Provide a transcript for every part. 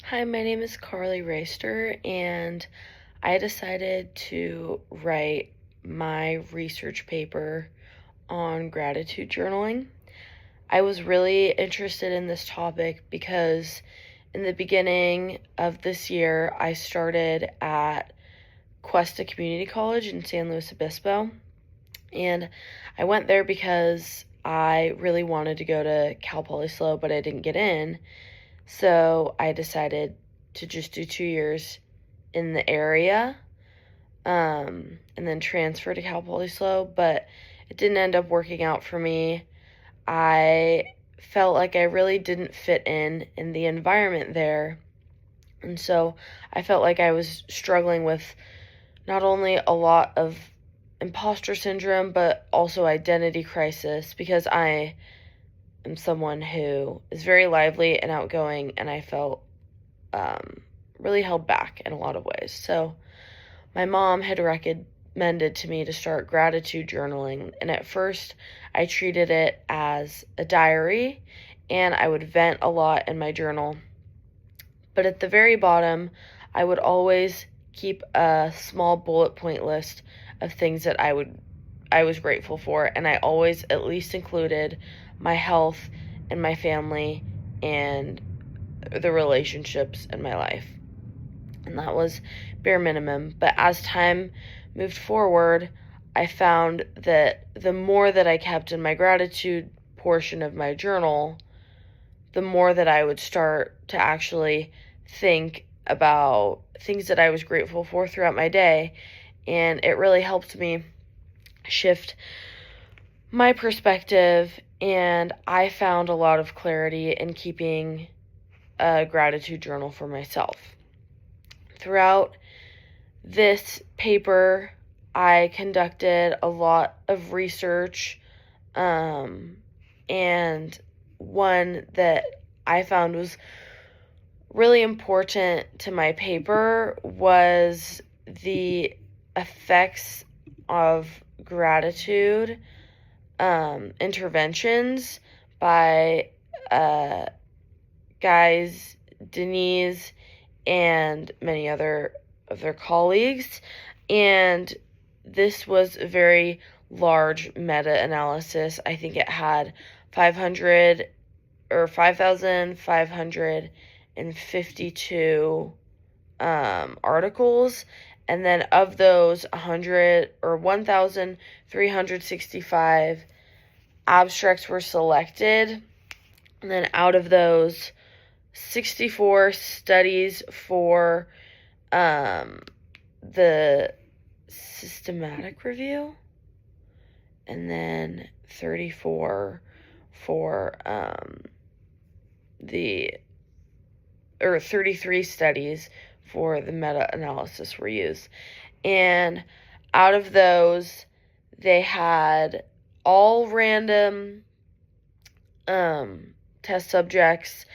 Hi, my name is Carly Raister, and I decided to write my research paper on gratitude journaling. I was really interested in this topic because in the beginning of this year, I started at Cuesta Community College in San Luis Obispo, and I went there because I really wanted to go to Cal Poly SLO, but I didn't get in. So I decided to just do 2 years in the area, and then transfer to Cal Poly SLO, but it didn't end up working out for me. I felt like I really didn't fit in the environment there, and so I felt like I was struggling with not only a lot of imposter syndrome, but also identity crisis because I am someone who is very lively and outgoing, and I felt really held back in a lot of ways. So my mom had recommended to me to start gratitude journaling, and at first I treated it as a diary, and I would vent a lot in my journal. But at the very bottom, I would always keep a small bullet point list of things that I was grateful for, and I always at least included my health and my family and the relationships in my life. And that was bare minimum. But as time moved forward, I found that the more that I kept in my gratitude portion of my journal, the more that I would start to actually think about things that I was grateful for throughout my day. And it really helped me shift my perspective, and I found a lot of clarity in keeping a gratitude journal for myself. Throughout this paper, I conducted a lot of research, and one that I found was really important to my paper was the effects of gratitude interventions by guys Denise and many other of their colleagues, and this was a very large meta-analysis. I think it had 500 or 5,552 articles, and then of those 100 or 1,365 abstracts were selected, and then out of those 64 studies for the systematic review, and then 34 for 33 studies for the meta-analysis were used. And out of those, they had all random test subjects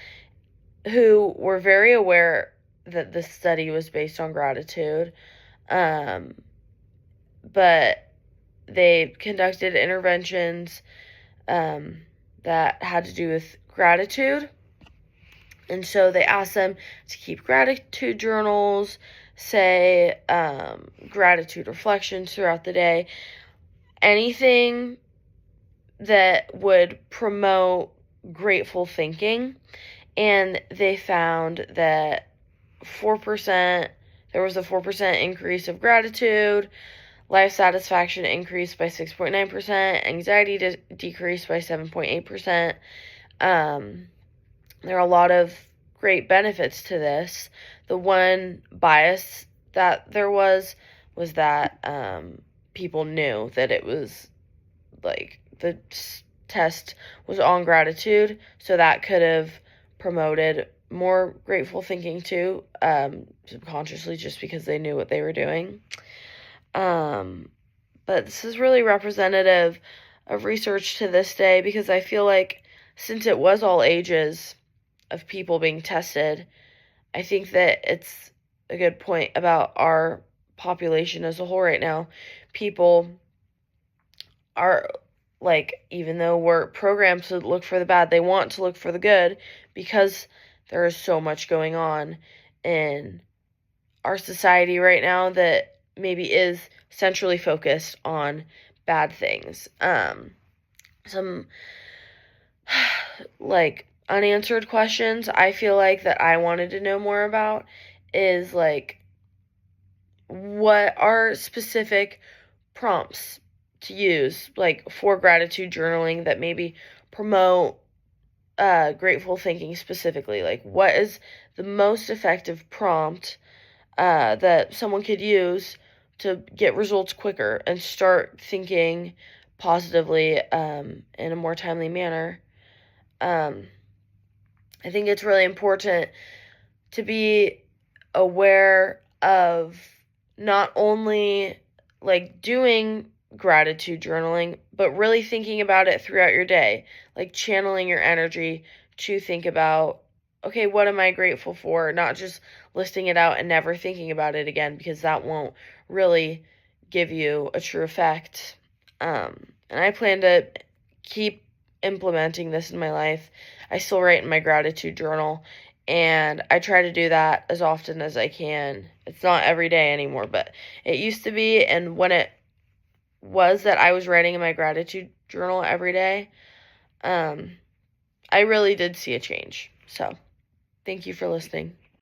who were very aware that the study was based on gratitude, but they conducted interventions that had to do with gratitude. And so they asked them to keep gratitude journals, say gratitude reflections throughout the day, anything that would promote grateful thinking. And they found that there was a 4% increase of gratitude, life satisfaction increased by 6.9%, anxiety decreased by 7.8%. There are a lot of great benefits to this. The one bias that there was that people knew that it was like the test was on gratitude, so that could have promoted more grateful thinking too, subconsciously, just because they knew what they were doing. But this is really representative of research to this day, because I feel like since it was all ages of people being tested, I think that it's a good point about our population as a whole right now. People are like, even though we're programmed to look for the bad, they want to look for the good because there is so much going on in our society right now that maybe is centrally focused on bad things. Some like unanswered questions I feel like that I wanted to know more about is like, what are specific prompts to use like for gratitude journaling that maybe promote grateful thinking specifically? Like, what is the most effective prompt that someone could use to get results quicker and start thinking positively in a more timely manner? I think it's really important to be aware of not only like doing gratitude journaling, but really thinking about it throughout your day, like channeling your energy to think about, okay, what am I grateful for? Not just listing it out and never thinking about it again, because that won't really give you a true effect. And I plan to keep implementing this in my life. I still write in my gratitude journal, and I try to do that as often as I can. It's not every day anymore, but it used to be, and when it was that I was writing in my gratitude journal every day, I really did see a change. So, thank you for listening.